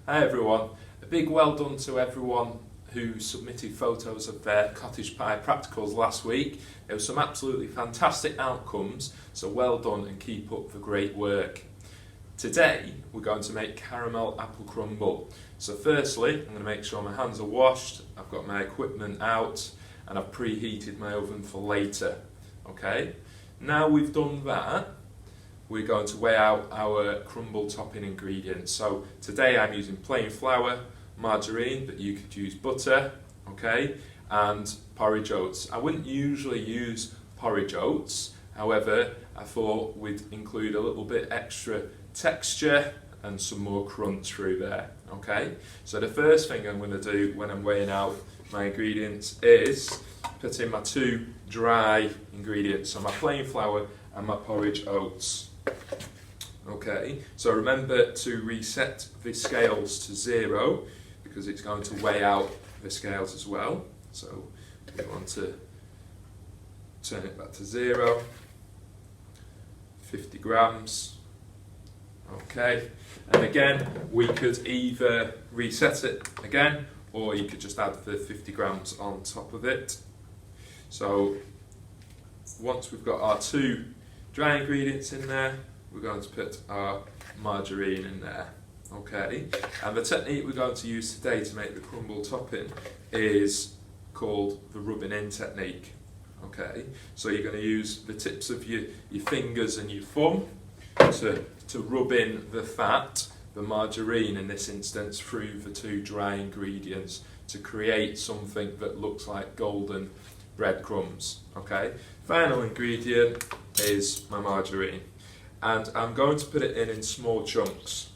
Hi everyone, a big well done to everyone who submitted photos of their cottage pie practicals last week. There were some absolutely fantastic outcomes, so well done and keep up the great work. Today we're going to make caramel apple crumble. So firstly, I'm going to make sure my hands are washed, I've got my equipment out and I've preheated my oven for later. Okay, now we've done that, we're going to weigh out our crumble topping ingredients. So today I'm using plain flour, margarine, but you could use butter, okay, and porridge oats. I wouldn't usually use porridge oats, however I thought we'd include a little bit extra texture and some more crunch through there. Okay, so the first thing I'm going to do when I'm weighing out my ingredients is put in my two dry ingredients, so my plain flour and my porridge oats. Okay, so remember to reset the scales to 0 because it's going to weigh out the scales as well. So we want to turn it back to 0, 50 grams. Okay, and again we could either reset it again or you could just add the 50 grams on top of it. So once we've got our two dry ingredients in there, we're going to put our margarine in there. Okay, and the technique we're going to use today to make the crumble topping is called the rubbing in technique. Okay, so you're going to use the tips of your fingers and your thumb to rub in the fat, the margarine in this instance, through the two dry ingredients to create something that looks like golden breadcrumbs. Okay, final ingredient is my margarine, and I'm going to put it in small chunks.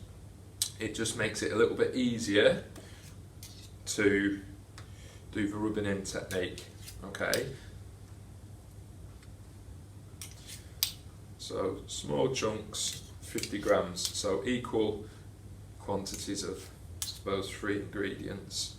It just makes it a little bit easier to do the rubbing in technique. Okay, so small chunks, 50 grams, so equal quantities of, I suppose, 3 ingredients.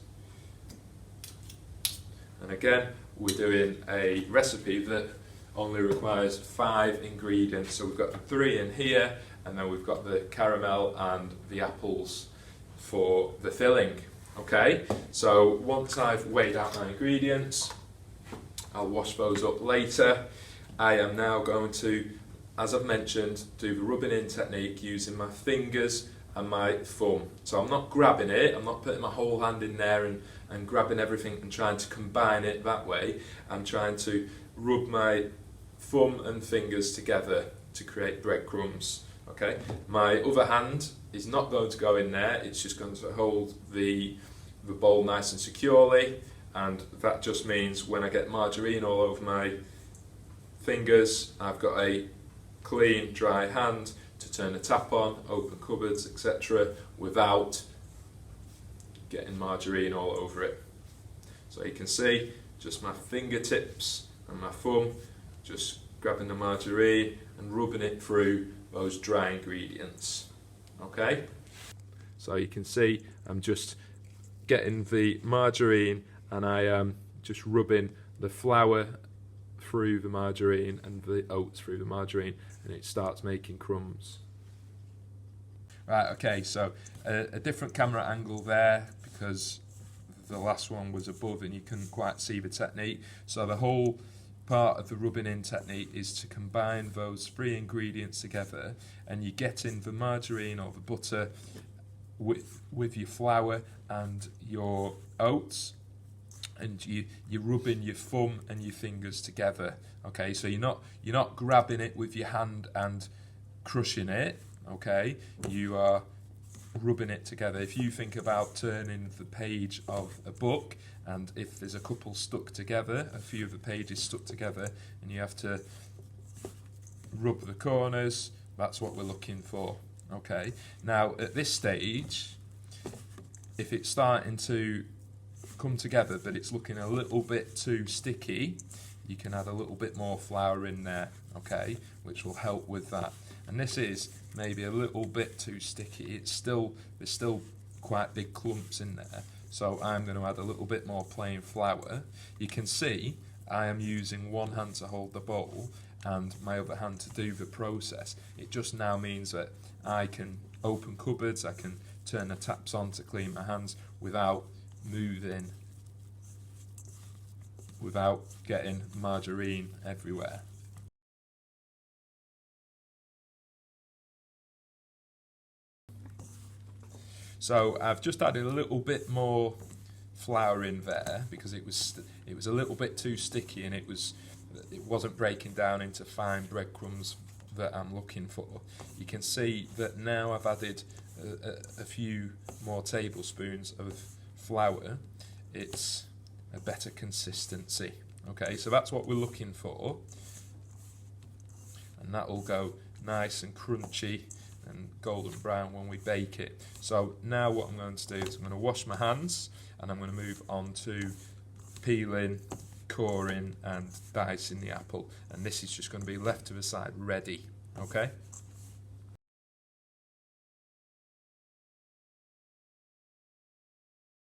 And again, we're doing a recipe that only requires 5 ingredients, so we've got the 3 in here, and then we've got the caramel and the apples for the filling. Okay, so once I've weighed out my ingredients, I'll wash those up later. I am now going to, as I've mentioned, do the rubbing in technique using my fingers and my thumb. So I'm not grabbing it, I'm not putting my whole hand in there and grabbing everything and trying to combine it that way. I'm trying to rub my thumb and fingers together to create breadcrumbs. Okay, my other hand is not going to go in there, it's just going to hold the bowl nice and securely, and that just means when I get margarine all over my fingers, I've got a clean, dry hand to turn the tap on, open cupboards, etc. without getting margarine all over it. So you can see just my fingertips and my thumb just grabbing the margarine and rubbing it through those dry ingredients. Okay, so you can see I'm just getting the margarine and I am just rubbing the flour through the margarine and the oats through the margarine, and it starts making crumbs. Right, okay, so a different camera angle there because the last one was above and you couldn't quite see the technique. So the whole part of the rubbing in technique is to combine those 3 ingredients together, and you get in the margarine or the butter with your flour and your oats, and you're rubbing your thumb and your fingers together. Okay, so you're not grabbing it with your hand and crushing it. Okay, you are rubbing it together. If you think about turning the page of a book, and if there's a couple stuck together, a few of the pages stuck together, and you have to rub the corners, that's what we're looking for. Okay, now at this stage, if it's starting to come together but it's looking a little bit too sticky, you can add a little bit more flour in there, okay, which will help with that. And this is maybe a little bit too sticky. There's still quite big clumps in there, so I'm going to add a little bit more plain flour. You can see I am using one hand to hold the bowl and my other hand to do the process. It just now means that I can open cupboards, I can turn the taps on to clean my hands without moving, without getting margarine everywhere. So I've just added a little bit more flour in there because it was a little bit too sticky and it wasn't breaking down into fine breadcrumbs that I'm looking for. You can see that now I've added a few more tablespoons of flour. It's a better consistency. Okay, so that's what we're looking for, and that will go nice and crunchy and golden brown when we bake it. So now what I'm going to do is I'm going to wash my hands and I'm going to move on to peeling, coring and dicing the apple, and this is just going to be left to the side ready. Okay.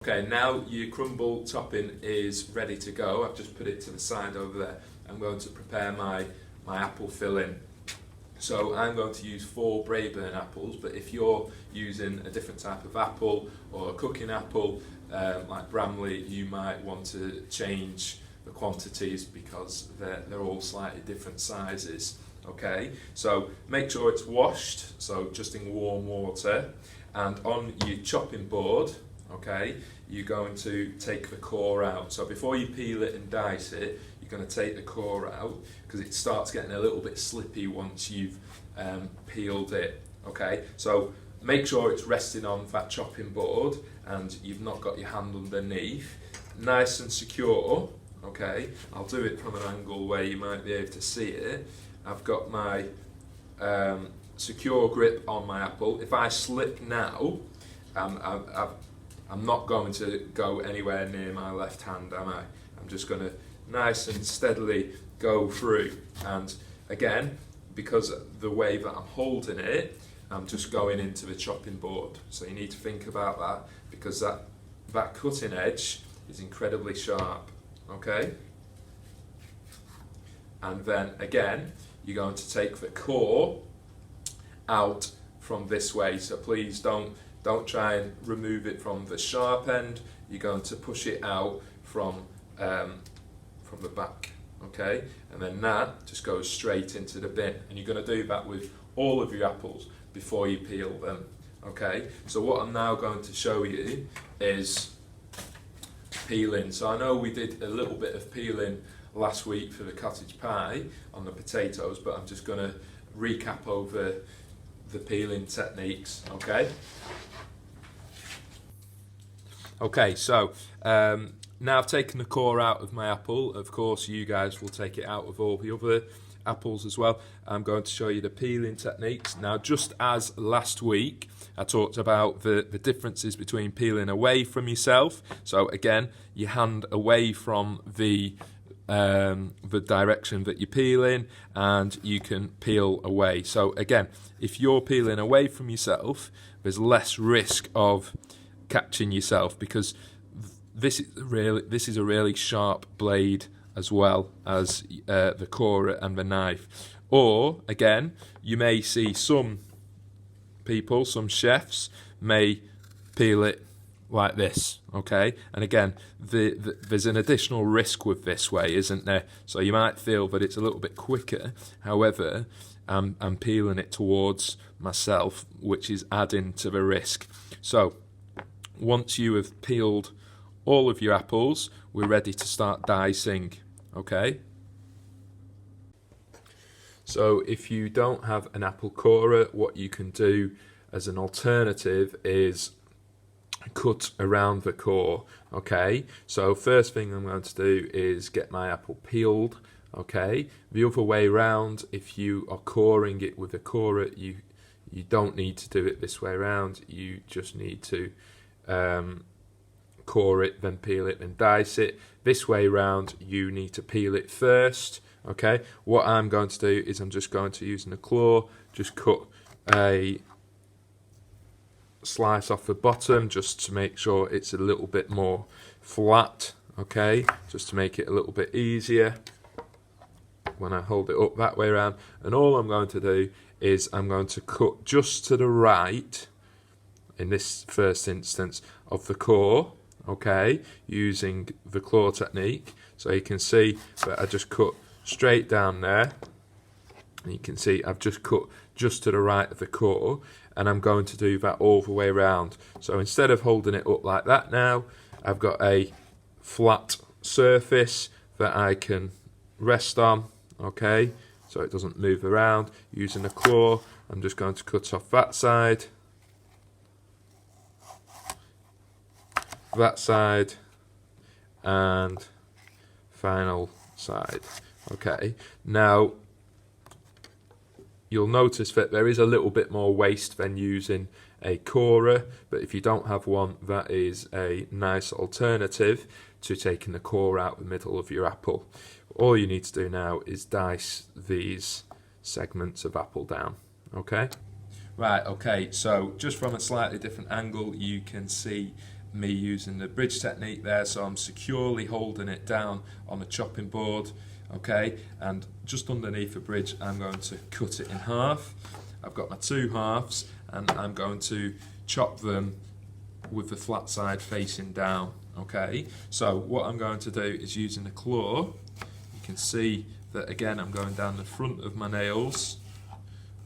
Okay, now your crumble topping is ready to go. I've just put it to the side over there. I'm going to prepare my apple filling. So I'm going to use 4 Braeburn apples, but if you're using a different type of apple or a cooking apple like Bramley, you might want to change the quantities because they're all slightly different sizes. Okay, so make sure it's washed, so just in warm water, and on your chopping board, okay, you're going to take the core out. So before you peel it and dice it, you're going to take the core out because it starts getting a little bit slippy once you've peeled it. Okay, so make sure it's resting on that chopping board and you've not got your hand underneath, nice and secure. Okay, I'll do it from an angle where you might be able to see it. I've got my secure grip on my apple. If I slip now, I'm not going to go anywhere near my left hand, am I? I'm just going to nice and steadily go through. And again, because of the way that I'm holding it, I'm just going into the chopping board. So you need to think about that because that cutting edge is incredibly sharp. Okay? And then again, you're going to take the core out from this way. So please don't try and remove it from the sharp end. You're going to push it out from the back, okay? And then that just goes straight into the bin. And you're going to do that with all of your apples before you peel them, okay? So what I'm now going to show you is peeling. So I know we did a little bit of peeling last week for the cottage pie on the potatoes, but I'm just going to recap over the peeling techniques, okay? Okay, so now I've taken the core out of my apple. Of course, you guys will take it out of all the other apples as well. I'm going to show you the peeling techniques. Now, just as last week, I talked about the differences between peeling away from yourself. So again, your hand away from the direction that you're peeling, and you can peel away. So again, if you're peeling away from yourself, there's less risk of catching yourself because this is a really sharp blade as well as the core and the knife. Or again, you may see some people, some chefs may peel it like this, okay? And again, there's an additional risk with this way, isn't there? So you might feel that it's a little bit quicker. However, I'm peeling it towards myself, which is adding to the risk. So once you have peeled all of your apples, we're ready to start dicing, okay? So if you don't have an apple corer, what you can do as an alternative is cut around the core, okay? So first thing I'm going to do is get my apple peeled, okay? The other way round, if you are coring it with a corer, you don't need to do it this way round. You just need to core it, then peel it, then dice it. This way round, you need to peel it first, okay? What I'm going to do is I'm just going to, using a claw, just cut a slice off the bottom just to make sure it's a little bit more flat, okay? Just to make it a little bit easier when I hold it up that way around. And all I'm going to do is I'm going to cut just to the right, in this first instance, of the core, okay, using the claw technique. So you can see that I just cut straight down there, and you can see I've just cut just to the right of the core, and I'm going to do that all the way around. So instead of holding it up like that now, I've got a flat surface that I can rest on, okay, so it doesn't move around. Using a claw, I'm just going to cut off that side, and final side. Okay, now you'll notice that there is a little bit more waste than using a corer, but if you don't have one, that is a nice alternative to taking the core out the middle of your apple. All you need to do now is dice these segments of apple down, okay? Right, okay, so just from a slightly different angle, you can see me using the bridge technique there. So I'm securely holding it down on a chopping board, okay, and just underneath the bridge I'm going to cut it in half. I've got my two halves, and I'm going to chop them with the flat side facing down, okay. So what I'm going to do is, using the claw, you can see that again I'm going down the front of my nails,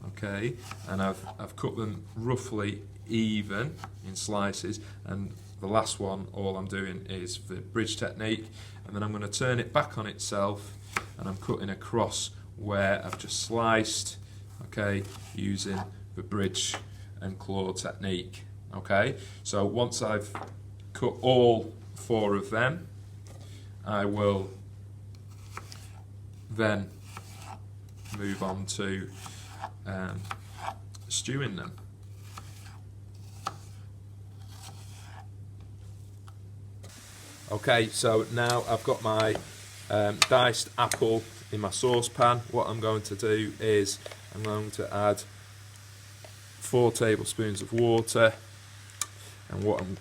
okay, and I've cut them roughly even in slices, and the last one, all I'm doing is the bridge technique, and then I'm going to turn it back on itself, and I'm cutting across where I've just sliced, okay, using the bridge and claw technique, okay. So once I've cut all four of them, I will then move on to stewing them. Okay, so now I've got my diced apple in my saucepan. What I'm going to do is I'm going to add 4 tablespoons of water, and what I'm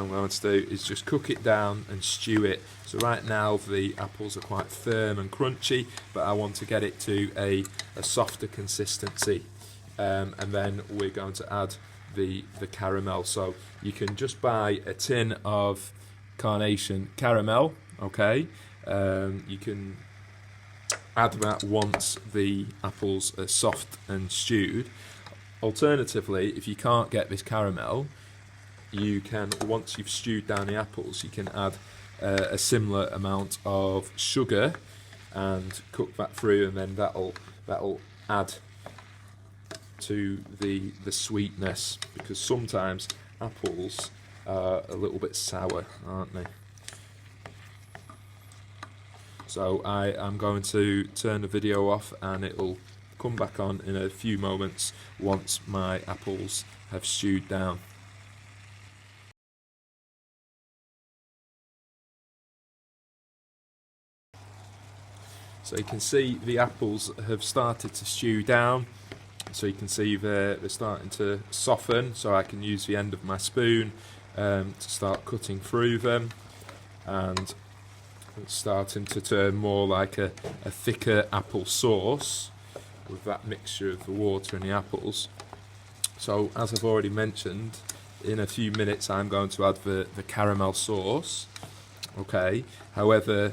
going to do is just cook it down and stew it. So right now the apples are quite firm and crunchy, but I want to get it to a softer consistency, and then we're going to add the caramel. So you can just buy a tin of carnation caramel, okay. You can add that once the apples are soft and stewed. Alternatively, if you can't get this caramel, you can, once you've stewed down the apples, you can add a similar amount of sugar and cook that through, and then that'll add to the sweetness, because sometimes apples are a little bit sour, aren't they? So I am going to turn the video off, and it'll come back on in a few moments once my apples have stewed down. So you can see the apples have started to stew down. So you can see they're starting to soften, so I can use the end of my spoon to start cutting through them, and it's starting to turn more like a thicker apple sauce with that mixture of the water and the apples. So as I've already mentioned, in a few minutes I'm going to add the caramel sauce, okay. However,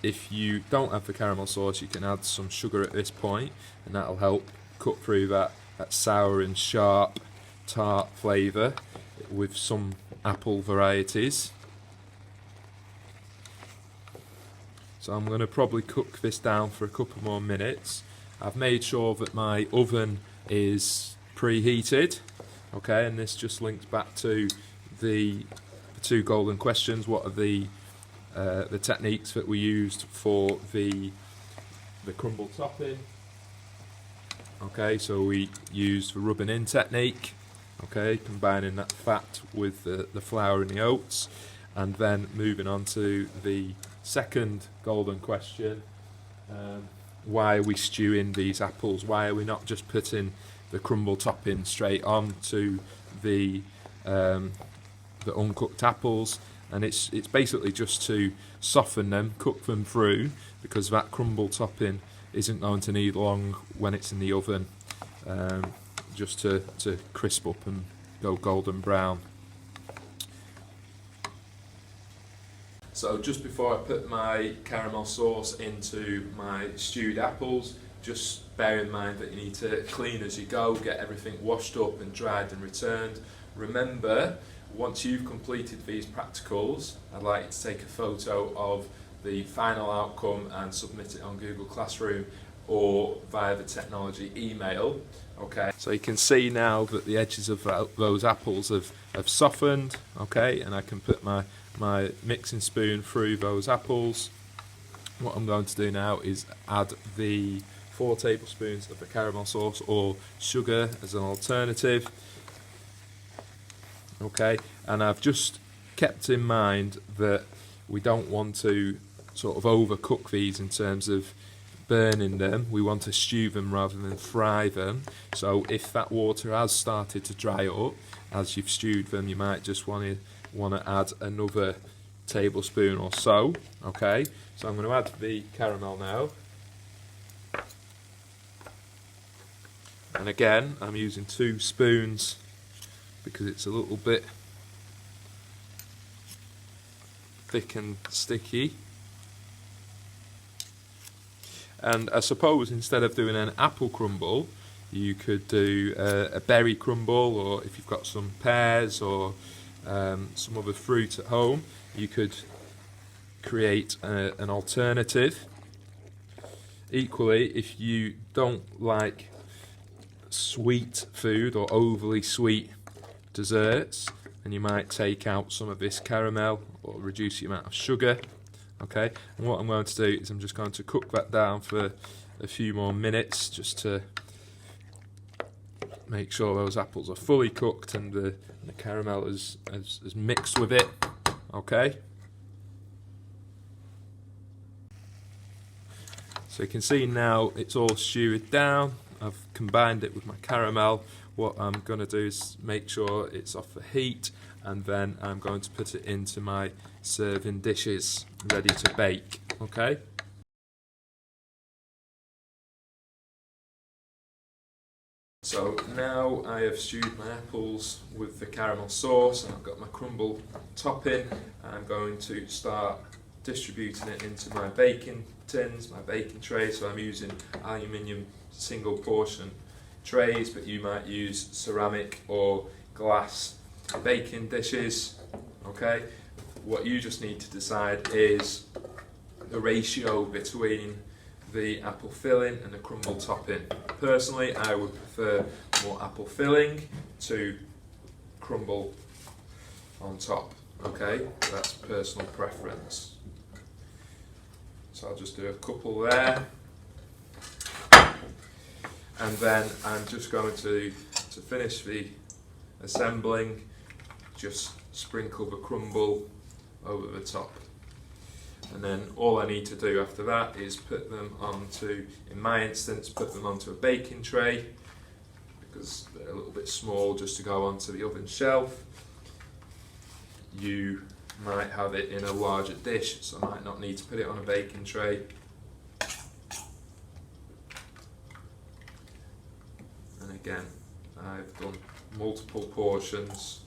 if you don't have the caramel sauce, you can add some sugar at this point, and that'll help cut through that sour and sharp tart flavour with some apple varieties. So I'm going to probably cook this down for a couple more minutes. I've made sure that my oven is preheated, okay, and this just links back to the 2 golden questions. What are the techniques that we used for the crumble topping? Okay, so we used the rubbing in technique, okay, combining that fat with the flour and the oats, and then moving on to the second golden question. Why are we stewing these apples? Why are we not just putting the crumble topping straight on to the uncooked apples? And it's basically just to soften them, cook them through, because that crumble topping isn't going to need long when it's in the oven. just to crisp up and go golden brown. So just before I put my caramel sauce into my stewed apples, just bear in mind that you need to clean as you go, get everything washed up and dried and returned. Remember, once you've completed these practicals, I'd like you to take a photo of the final outcome and submit it on Google Classroom or via the technology email. Okay, so you can see now that the edges of those apples have softened, okay, and I can put my mixing spoon through those apples. What I'm going to do now is add the 4 tablespoons of the caramel sauce or sugar as an alternative. Okay, and I've just kept in mind that we don't want to sort of overcook these in terms of burning them. We want to stew them rather than fry them. So if that water has started to dry up as you've stewed them, you might just want to add another tablespoon or so. Okay, so I'm going to add the caramel now, and again I'm using 2 spoons because it's a little bit thick and sticky. And I suppose instead of doing an apple crumble, you could do a berry crumble, or if you've got some pears or some other fruit at home, you could create an alternative. Equally, if you don't like sweet food or overly sweet desserts, then you might take out some of this caramel or reduce the amount of sugar. Okay, and what I'm going to do is I'm just going to cook that down for a few more minutes just to make sure those apples are fully cooked and the caramel is mixed with it. Okay, so you can see now it's all stewed down. I've combined it with my caramel. What I'm going to do is make sure it's off the heat, and then I'm going to put it into my serving dishes ready to bake. Okay, so now I have stewed my apples with the caramel sauce and I've got my crumble topping. I'm going to start distributing it into my baking tins, my baking tray. So I'm using aluminium single portion trays, but you might use ceramic or glass baking dishes. Okay, what you just need to decide is the ratio between the apple filling and the crumble topping. Personally, I would prefer more apple filling to crumble on top. Okay, that's personal preference. So I'll just do a couple there, and then I'm just going to finish the assembling, just sprinkle the crumble over the top, and then all I need to do after that is put them onto, in my instance, put them onto a baking tray because they're a little bit small just to go onto the oven shelf. You might have it in a larger dish, so I might not need to put it on a baking tray. And again, I've done multiple portions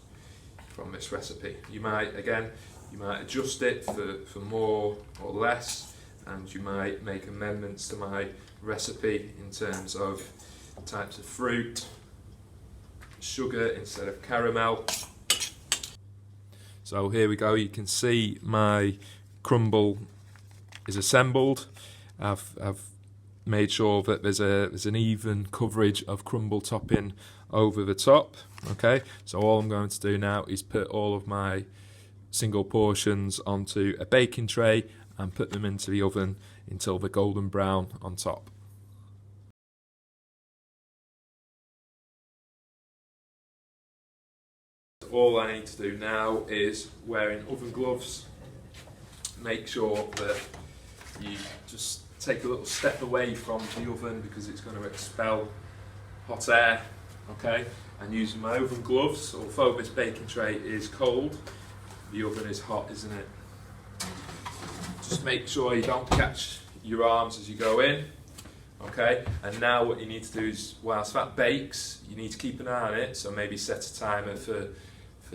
from this recipe. You might adjust it for more or less, and you might make amendments to my recipe in terms of types of fruit, sugar instead of caramel. So here we go, you can see my crumble is assembled. I've made sure that there's an even coverage of crumble topping over the top. Okay, so all I'm going to do now is put all of my single portions onto a baking tray and put them into the oven until they're golden brown on top. All I need to do now is wearing oven gloves. Make sure that you just take a little step away from the oven because it's going to expel hot air. Okay, and using my oven gloves, although this baking tray is cold, the oven is hot, isn't it? Just make sure you don't catch your arms as you go in. Okay, and now what you need to do is, whilst that bakes, you need to keep an eye on it, so maybe set a timer for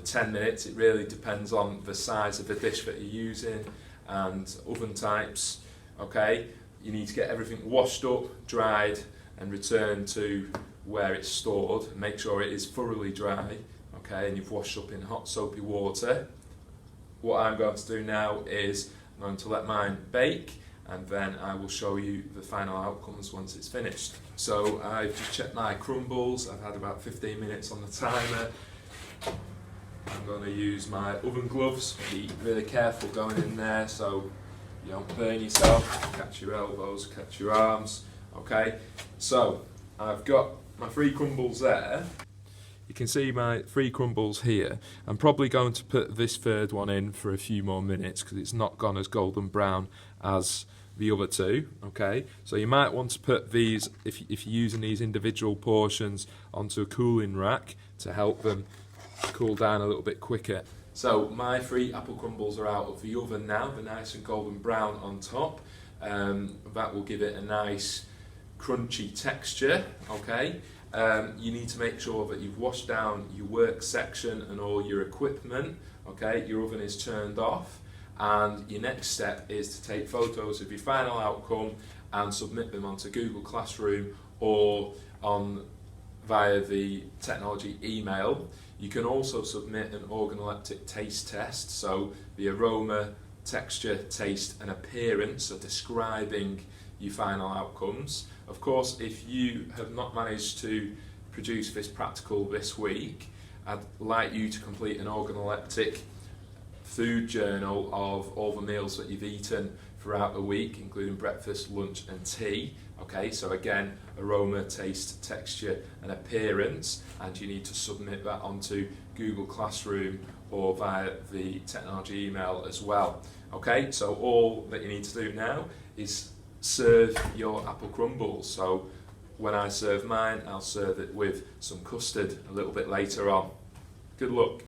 10 minutes. It really depends on the size of the dish that you're using and oven types. Okay, you need to get everything washed up, dried, and returned to where it's stored. Make sure it is thoroughly dry, okay, and you've washed up in hot soapy water. What I'm going to do now is I'm going to let mine bake, and then I will show you the final outcomes once it's finished. So I've just checked my crumbles. I've had about 15 minutes on the timer. I'm going to use my oven gloves. Be really careful going in there so you don't burn yourself. Catch your elbows, catch your arms. Okay, so I've got my 3 crumbles there. You can see my 3 crumbles here. I'm probably going to put this third one in for a few more minutes because it's not gone as golden brown as the other 2. Okay, so you might want to put these, if you're using these individual portions, onto a cooling rack to help them cool down a little bit quicker. So my 3 apple crumbles are out of the oven now. They're nice and golden brown on top. That will give it a nice crunchy texture. Okay, you need to make sure that you've washed down your work section and all your equipment. Okay, your oven is turned off, and your next step is to take photos of your final outcome and submit them onto Google Classroom or via the technology email. You can also submit an organoleptic taste test, so the aroma, texture, taste and appearance, so describing your final outcomes. Of course, if you have not managed to produce this practical this week, I'd like you to complete an organoleptic food journal of all the meals that you've eaten throughout the week, including breakfast, lunch and tea. Okay, so again, aroma, taste, texture and appearance, and you need to submit that onto Google Classroom or via the technology email as well. Okay, so all that you need to do now is serve your apple crumbles. So when I serve mine, I'll serve it with some custard a little bit later on. Good luck.